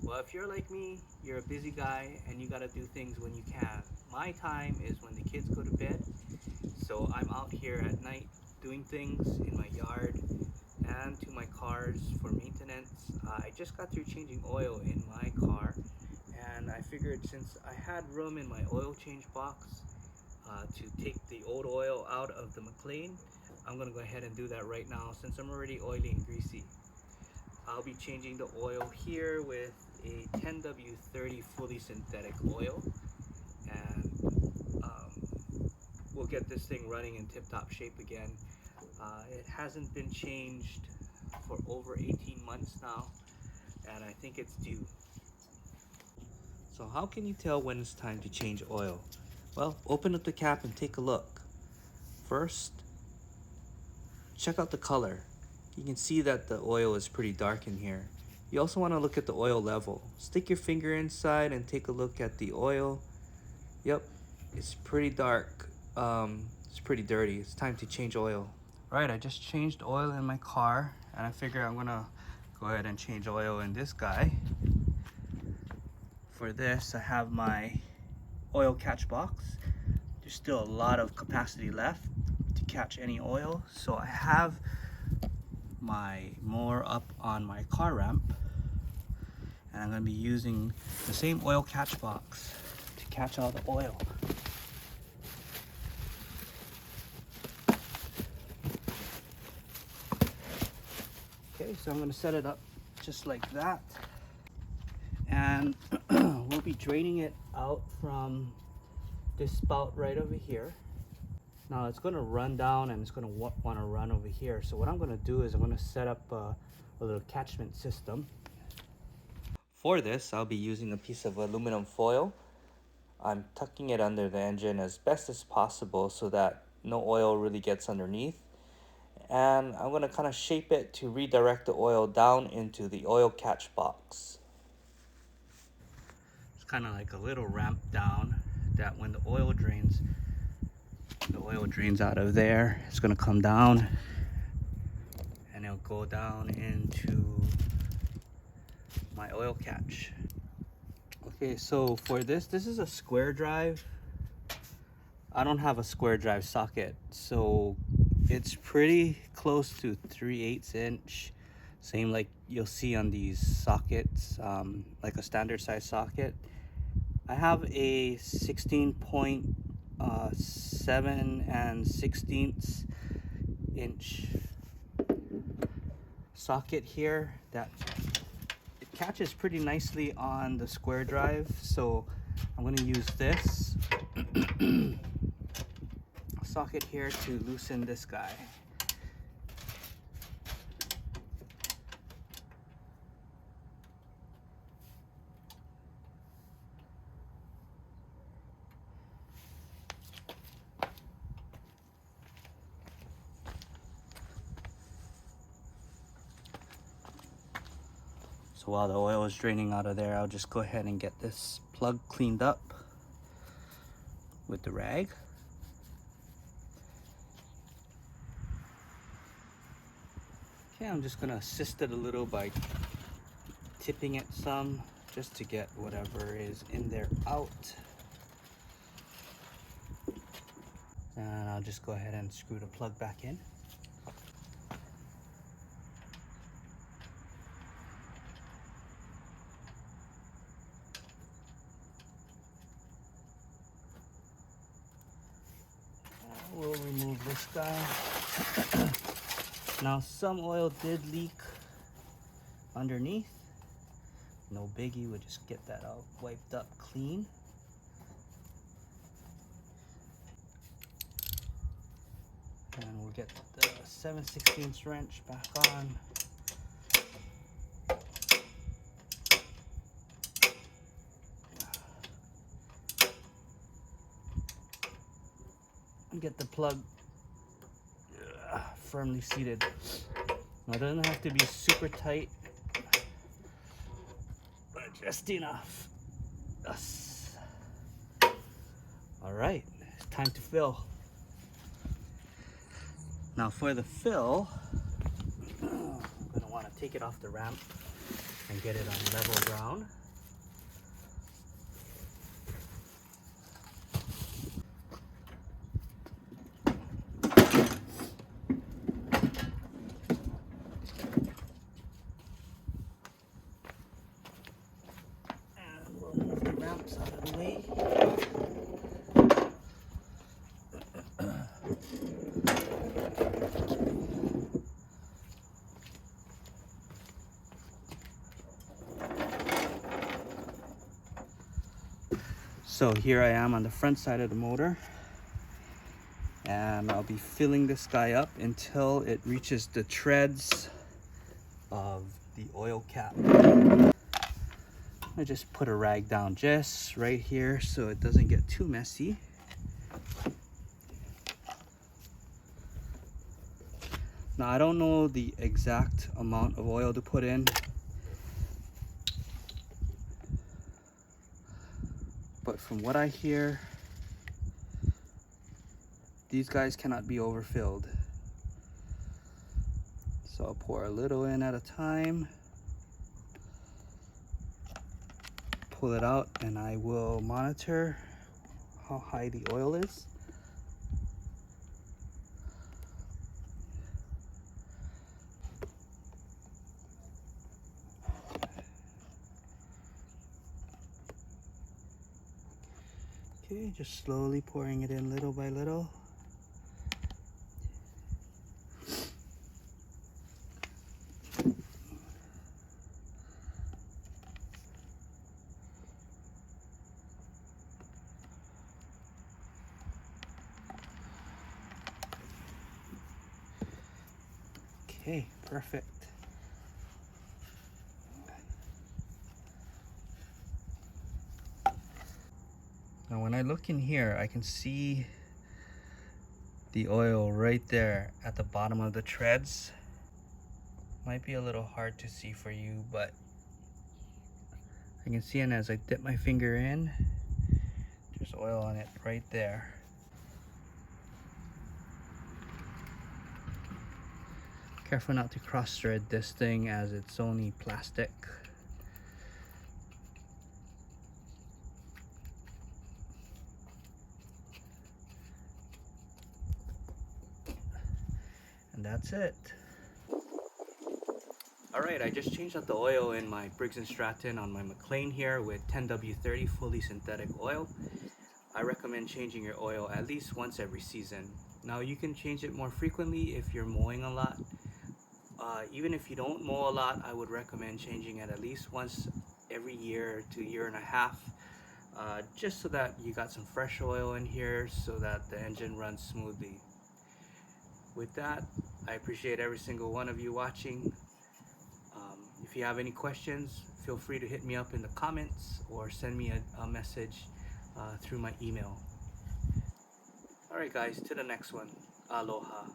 Well, if you're like me, you're a busy guy and you gotta do things when you can. My time is when the kids go to bed, so I'm out here at night doing things in my yard and to my cars for maintenance. I just got through changing oil in my car, and I figured since I had room in my oil change box to take the old oil out of the Mclane, I'm gonna go ahead and do that right now since I'm already oily and greasy. I'll be changing the oil here with a 10W30 fully synthetic oil, and we'll get this thing running in tip-top shape again. It hasn't been changed for over 18 months now, and I think it's due. So how can you tell when it's time to change oil? Well, open up the cap and take a look. First, check out the color. You can see that the oil is pretty dark in here. You also want to look at the oil level. Stick your finger inside and take a look at the oil. Yep, it's pretty dark. It's pretty dirty. It's time to change oil. Right, I just changed oil in my car, and I figure I'm gonna go ahead and change oil in this guy. For this, I have my oil catch box. There's still a lot of capacity left to catch any oil, so I have my mower up on my car ramp, and I'm going to be using the same oil catch box to catch all the oil. Okay, so I'm going to set it up just like that, and we'll be draining it out from this spout right over here. Now it's going to run down and it's going to want to run over here. So what I'm going to do is I'm going to set up a little catchment system. For this, I'll be using a piece of aluminum foil. I'm tucking it under the engine as best as possible so that no oil really gets underneath. And I'm going to kind of shape it to redirect the oil down into the oil catch box. It's kind of like a little ramp down that when the oil drains out of there, it's going to come down and it'll go down into my oil catch. Okay, so for this is a square drive. I don't have a square drive socket, so it's pretty close to 3/8 inch, same like you'll see on these sockets, like a standard size socket. I have a 16.7 7/16 inch socket here that it catches pretty nicely on the square drive, so I'm going to use this socket here to loosen this guy. So while the oil is draining out of there, I'll just go ahead and get this plug cleaned up with the rag. Okay, I'm just gonna assist it a little by tipping it some, just to get whatever is in there out. And I'll just go ahead and screw the plug back in. We'll remove this guy. Now some oil did leak underneath. No biggie, we'll just get that all wiped up clean. And we'll get the 7/16 wrench back on. And get the plug firmly seated. Now it doesn't have to be super tight, but just enough. Yes. All right, it's time to fill. Now for the fill, I'm gonna want to take it off the ramp and get it on level ground. And we'll move the ramps out of the way. So here I am on the front side of the motor, and I'll be filling this guy up until it reaches the treads of the oil cap. I just put a rag down just right here so it doesn't get too messy. Now I don't know the exact amount of oil to put in, but from what I hear, these guys cannot be overfilled. So I'll pour a little in at a time, pull it out, and I will monitor how high the oil is. Okay, just slowly pouring it in little by little. Okay, perfect. Now when I look in here, I can see the oil right there at the bottom of the treads. Might be a little hard to see for you, but I can see it as I dip my finger in. There's oil on it right there. Careful not to cross thread this thing as it's only plastic. And that's it. Alright, I just changed out the oil in my Briggs and Stratton on my Mclane here with 10W30 fully synthetic oil. I recommend changing your oil at least once every season. Now you can change it more frequently if you're mowing a lot. Even if you don't mow a lot, I would recommend changing it at least once every year to year and a half, just so that you got some fresh oil in here so that the engine runs smoothly. With that, I appreciate every single one of you watching. If you have any questions, feel free to hit me up in the comments or send me a message through my email. Alright guys, to the next one. Aloha.